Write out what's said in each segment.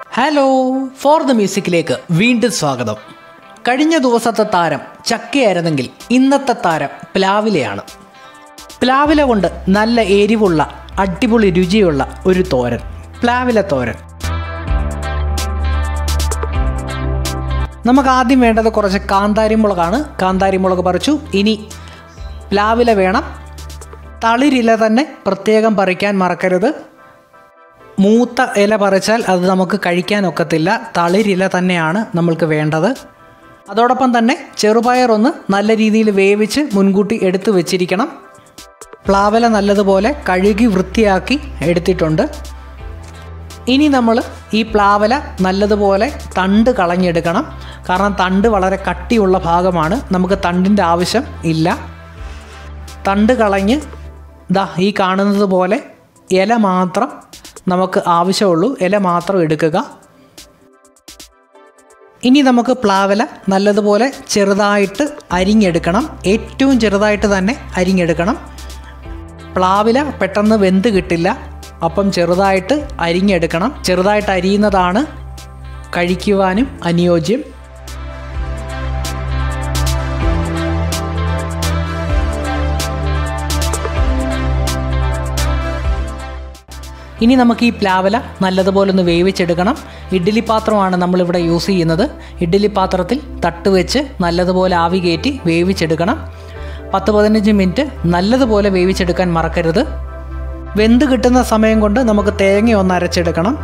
Hello for the മ്യൂസിക്കിലേക്ക് വീണ്ടും സ്വാഗതം. കഴിഞ്ഞ ദിവസത്തെ താരം ചക്കയായിരുന്നെങ്കിൽ ഇന്നത്തെ താരം പ്ലാവിലയാണ്. പ്ലാവില കൊണ്ട് നല്ല എരിവുള്ള അടിപൊളി രുചിയുള്ള ഒരു തോരൻ, പ്ലാവില തോരൻ. നമുക്ക് ആദ്യം വേണ്ടത് കുറച്ച് കാന്താരിമുളകാണ്. കാന്താരിമുളക് പറിച്ചു. ഇനി പ്ലാവില വേണം. തളിരില തന്നെ പ്രത്യേകം പറിക്കാൻ മറക്കരുത്. മൂത്ത ഇല പറിച്ചാൽ അത് നമുക്ക് കഴിക്കാനൊക്കത്തില്ല. തളിരില തന്നെയാണ് നമ്മൾക്ക് വേണ്ടത്. അതോടൊപ്പം തന്നെ ചെറുപയറൊന്ന് നല്ല രീതിയിൽ വേവിച്ച് മുൻകൂട്ടി എടുത്തു വെച്ചിരിക്കണം. പ്ലാവില നല്ലതുപോലെ കഴുകി വൃത്തിയാക്കി എടുത്തിട്ടുണ്ട്. ഇനി നമ്മൾ ഈ പ്ലാവില നല്ലതുപോലെ തണ്ട് കളഞ്ഞെടുക്കണം. കാരണം തണ്ട് വളരെ കട്ടിയുള്ള ഭാഗമാണ്. നമുക്ക് തണ്ടിൻ്റെ ആവശ്യം ഇല്ല. തണ്ട് കളഞ്ഞ് ഈ കാണുന്നത് പോലെ ഇല മാത്രം നമുക്ക് ആവശ്യമുള്ളൂ. ഇല മാത്രം എടുക്കുക. ഇനി നമുക്ക് പ്ലാവില നല്ലതുപോലെ ചെറുതായിട്ട് അരിഞ്ഞെടുക്കണം. ഏറ്റവും ചെറുതായിട്ട് തന്നെ അരിഞ്ഞെടുക്കണം. പ്ലാവില പെട്ടെന്ന് വെന്ത് കിട്ടില്ല. അപ്പം ചെറുതായിട്ട് അരിഞ്ഞെടുക്കണം. ചെറുതായിട്ട് അരിയുന്നതാണ് കഴിക്കുവാനും അനുയോജ്യം. ഇനി നമുക്ക് ഈ പ്ലാവില നല്ലതുപോലെ ഒന്ന് വേവിച്ചെടുക്കണം. ഇഡ്ഡലി പാത്രമാണ് നമ്മളിവിടെ യൂസ് ചെയ്യുന്നത്. ഇഡ്ഡലി പാത്രത്തിൽ തട്ട് വെച്ച് നല്ലതുപോലെ ആവി കയറ്റി വേവിച്ചെടുക്കണം. 10-15 മിനിറ്റ് നല്ലതുപോലെ വേവിച്ചെടുക്കാൻ മറക്കരുത്. വെന്ത് കിട്ടുന്ന സമയം കൊണ്ട് നമുക്ക് തേങ്ങ ഒന്ന് അരച്ചെടുക്കണം.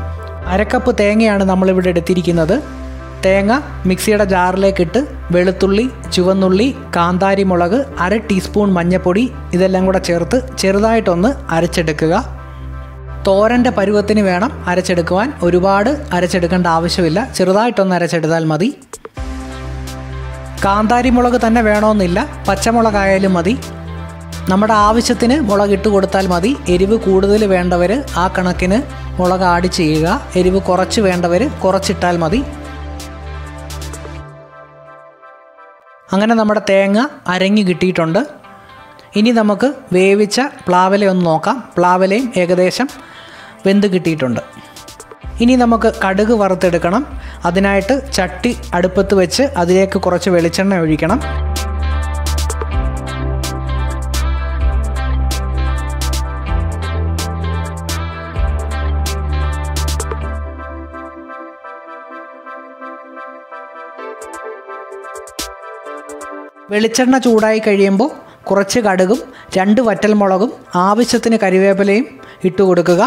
അരക്കപ്പ് തേങ്ങയാണ് നമ്മളിവിടെ എടുത്തിരിക്കുന്നത്. തേങ്ങ മിക്സിയുടെ ജാറിലേക്കിട്ട് വെളുത്തുള്ളി, ചുവന്നുള്ളി, കാന്താരിമുളക്, 1/2 ടീസ്പൂൺ മഞ്ഞൾപ്പൊടി ഇതെല്ലാം കൂടെ ചേർത്ത് ചെറുതായിട്ടൊന്ന് അരച്ചെടുക്കുക. തോരൻ്റെ പരുവത്തിന് വേണം അരച്ചെടുക്കുവാൻ. ഒരുപാട് അരച്ചെടുക്കേണ്ട ആവശ്യമില്ല. ചെറുതായിട്ടൊന്ന് അരച്ചെടുത്താൽ മതി. കാന്താരിമുളക് തന്നെ വേണമെന്നില്ല, പച്ചമുളകായാലും മതി. നമ്മുടെ ആവശ്യത്തിന് മുളക് ഇട്ട് കൊടുത്താൽ മതി. എരിവ് കൂടുതൽ വേണ്ടവർ ആ കണക്കിന് മുളക് ആഡ് ചെയ്യുക. എരിവ് കുറച്ച് വേണ്ടവർ കുറച്ചിട്ടാൽ മതി. അങ്ങനെ നമ്മുടെ തേങ്ങ അരഞ്ഞു കിട്ടിയിട്ടുണ്ട്. ഇനി നമുക്ക് വേവിച്ച പ്ലാവില ഒന്ന് നോക്കാം. പ്ലാവിലയും ഏകദേശം വെന്ത് കിട്ടിയിട്ടുണ്ട്. ഇനി നമുക്ക് കടുക് വറുത്തെടുക്കണം. അതിനായിട്ട് ചട്ടി അടുപ്പത്ത് വെച്ച് അതിലേക്ക് കുറച്ച് വെളിച്ചെണ്ണ ഒഴിക്കണം. വെളിച്ചെണ്ണ ചൂടായി കഴിയുമ്പോൾ കുറച്ച് കടുകും 2 വറ്റൽമുളകും ആവശ്യത്തിന് കരിവേപ്പിലയും ഇട്ട് കൊടുക്കുക.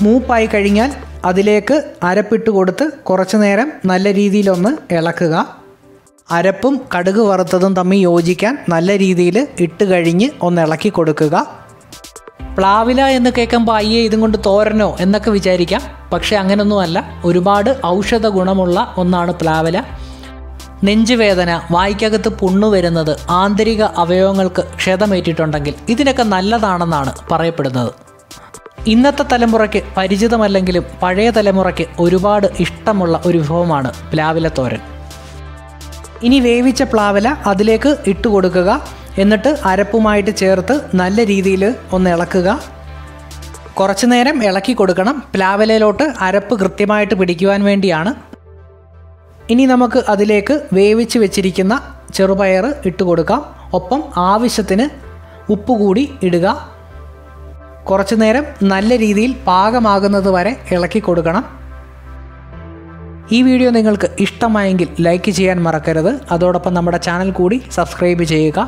മൂപ്പായി കഴിഞ്ഞാൽ അതിലേക്ക് അരപ്പിട്ട് കൊടുത്ത് കുറച്ച് നേരം നല്ല രീതിയിലൊന്ന് ഇളക്കുക. അരപ്പും കടുക് വറുത്തതും തമ്മിൽ യോജിക്കാൻ നല്ല രീതിയിൽ ഇട്ട് കഴിഞ്ഞ് ഒന്ന് ഇളക്കി കൊടുക്കുക. പ്ലാവില എന്ന് കേൾക്കുമ്പോൾ അയ്യേ ഇതും കൊണ്ട് തോരനോ എന്നൊക്കെ വിചാരിക്കാം. പക്ഷേ അങ്ങനെയൊന്നുമല്ല. ഒരുപാട് ഔഷധ ഗുണമുള്ള ഒന്നാണ് പ്ലാവില. നെഞ്ചുവേദന, വായ്ക്കകത്ത് പുണ്ണു വരുന്നത്, ആന്തരിക അവയവങ്ങൾക്ക് ക്ഷതമേറ്റിട്ടുണ്ടെങ്കിൽ ഇതിനൊക്കെ നല്ലതാണെന്നാണ് പറയപ്പെടുന്നത്. ഇന്നത്തെ തലമുറയ്ക്ക് പരിചിതമല്ലെങ്കിലും പഴയ തലമുറയ്ക്ക് ഒരുപാട് ഇഷ്ടമുള്ള ഒരു വിഭവമാണ് പ്ലാവില തോരൻ. ഇനി വേവിച്ച പ്ലാവില അതിലേക്ക് ഇട്ട് കൊടുക്കുക. എന്നിട്ട് അരപ്പുമായിട്ട് ചേർത്ത് നല്ല രീതിയിൽ ഒന്ന് ഇളക്കുക. കുറച്ച് നേരം ഇളക്കി കൊടുക്കണം. പ്ലാവിലയിലോട്ട് അരപ്പ് കൃത്യമായിട്ട് പിടിക്കുവാൻ വേണ്ടിയാണ്. ഇനി നമുക്ക് അതിലേക്ക് വേവിച്ച് വെച്ചിരിക്കുന്ന ചെറുപയർ ഇട്ട് കൊടുക്കാം. ഒപ്പം ആവശ്യത്തിന് ഉപ്പ് കൂടി ഇടുക. കുറച്ച് നേരം നല്ല രീതിയിൽ പാകമാകുന്നത് വരെ ഇളക്കി കൊടുക്കണം. ഈ വീഡിയോ നിങ്ങൾക്ക് ഇഷ്ടമായെങ്കിൽ ലൈക്ക് ചെയ്യാൻ മറക്കരുത്. അതോടൊപ്പം നമ്മുടെ ചാനൽ കൂടി സബ്സ്ക്രൈബ് ചെയ്യുക.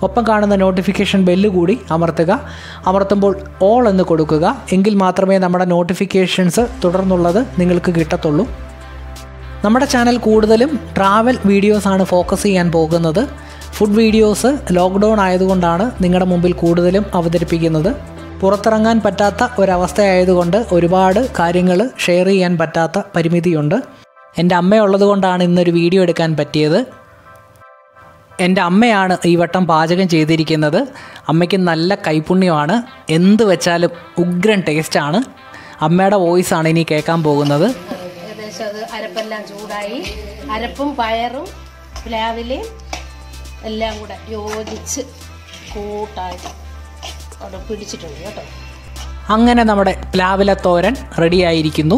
ഒപ്പം കാണുന്ന നോട്ടിഫിക്കേഷൻ ബെല്ല് കൂടി അമർത്തുക. അമർത്തുമ്പോൾ ഓൾ എന്ന് കൊടുക്കുക. എങ്കിൽ മാത്രമേ നമ്മുടെ നോട്ടിഫിക്കേഷൻസ് തുടർന്നുള്ളത് നിങ്ങൾക്ക് കിട്ടത്തുള്ളൂ. നമ്മുടെ ചാനൽ കൂടുതലും ട്രാവൽ വീഡിയോസാണ് ഫോക്കസ് ചെയ്യാൻ പോകുന്നത്. ഫുഡ് വീഡിയോസ് ലോക്ക്ഡൗൺ ആയതുകൊണ്ടാണ് നിങ്ങളുടെ മുമ്പിൽ കൂടുതലും അവതരിപ്പിക്കുന്നത്. പുറത്തിറങ്ങാൻ പറ്റാത്ത ഒരവസ്ഥയായതുകൊണ്ട് ഒരുപാട് കാര്യങ്ങൾ ഷെയർ ചെയ്യാൻ പറ്റാത്ത പരിമിതിയുണ്ട്. എൻ്റെ അമ്മയുള്ളത് കൊണ്ടാണ് ഇന്നൊരു വീഡിയോ എടുക്കാൻ പറ്റിയത്. എൻ്റെ അമ്മയാണ് ഈ വട്ടം പാചകം ചെയ്തിരിക്കുന്നത്. അമ്മയ്ക്ക് നല്ല കൈപുണ്യമാണ്. എന്ത് വെച്ചാലും ഉഗ്രൻ ടേസ്റ്റാണ്. അമ്മയുടെ വോയിസാണ് ഇനി കേൾക്കാൻ പോകുന്നത്. അരപ്പെല്ലാം ചൂടായി. അരപ്പും പയറും പ്ലാവിലയും എല്ലാം കൂടെ യോജിച്ച് കൂട്ടായിട്ട് അവിടെ പിടിച്ചിട്ടുണ്ട് കേട്ടോ. അങ്ങനെ നമ്മുടെ പ്ലാവില തോരൻ റെഡിയായിരിക്കുന്നു.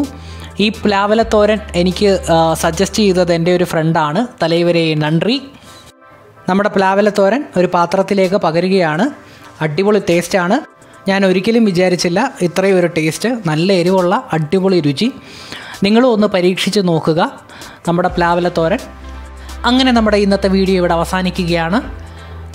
ഈ പ്ലാവില തോരൻ എനിക്ക് സജസ്റ്റ് ചെയ്തത് എൻ്റെ ഒരു ഫ്രണ്ടാണ്. തലൈവരെ നന്ദി. നമ്മുടെ പ്ലാവില തോരൻ ഒരു പാത്രത്തിലേക്ക് പകരുകയാണ്. അടിപൊളി ടേസ്റ്റാണ്. ഞാൻ ഒരിക്കലും വിചാരിച്ചില്ല ഇത്രയും ഒരു ടേസ്റ്റ്. നല്ല എരിവുള്ള അടിപൊളി രുചി. നിങ്ങളും ഒന്ന് പരീക്ഷിച്ച് നോക്കുക നമ്മുടെ പ്ലാവില തോരൻ. അങ്ങനെ നമ്മുടെ ഇന്നത്തെ വീഡിയോ ഇവിടെ അവസാനിക്കുകയാണ്.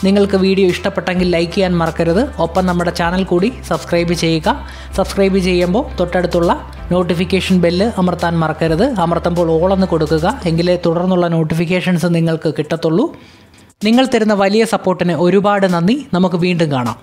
നിങ്ങൾക്ക് വീഡിയോ ഇഷ്ടപ്പെട്ടെങ്കിൽ ലൈക്ക് ചെയ്യാൻ മറക്കരുത്. ഒപ്പം നമ്മുടെ ചാനൽ കൂടി സബ്സ്ക്രൈബ് ചെയ്യുക. സബ്സ്ക്രൈബ് ചെയ്യുമ്പോൾ തൊട്ടടുത്തുള്ള നോട്ടിഫിക്കേഷൻ ബെല്ല് അമർത്താൻ മറക്കരുത്. അമർത്തുമ്പോൾ ഓളെന്ന് കൊടുക്കുക. എങ്കിലേ തുടർന്നുള്ള നോട്ടിഫിക്കേഷൻസ് നിങ്ങൾക്ക് കിട്ടത്തുള്ളൂ. നിങ്ങൾ തരുന്ന വലിയ സപ്പോർട്ടിന് ഒരുപാട് നന്ദി. നമുക്ക് വീണ്ടും കാണാം.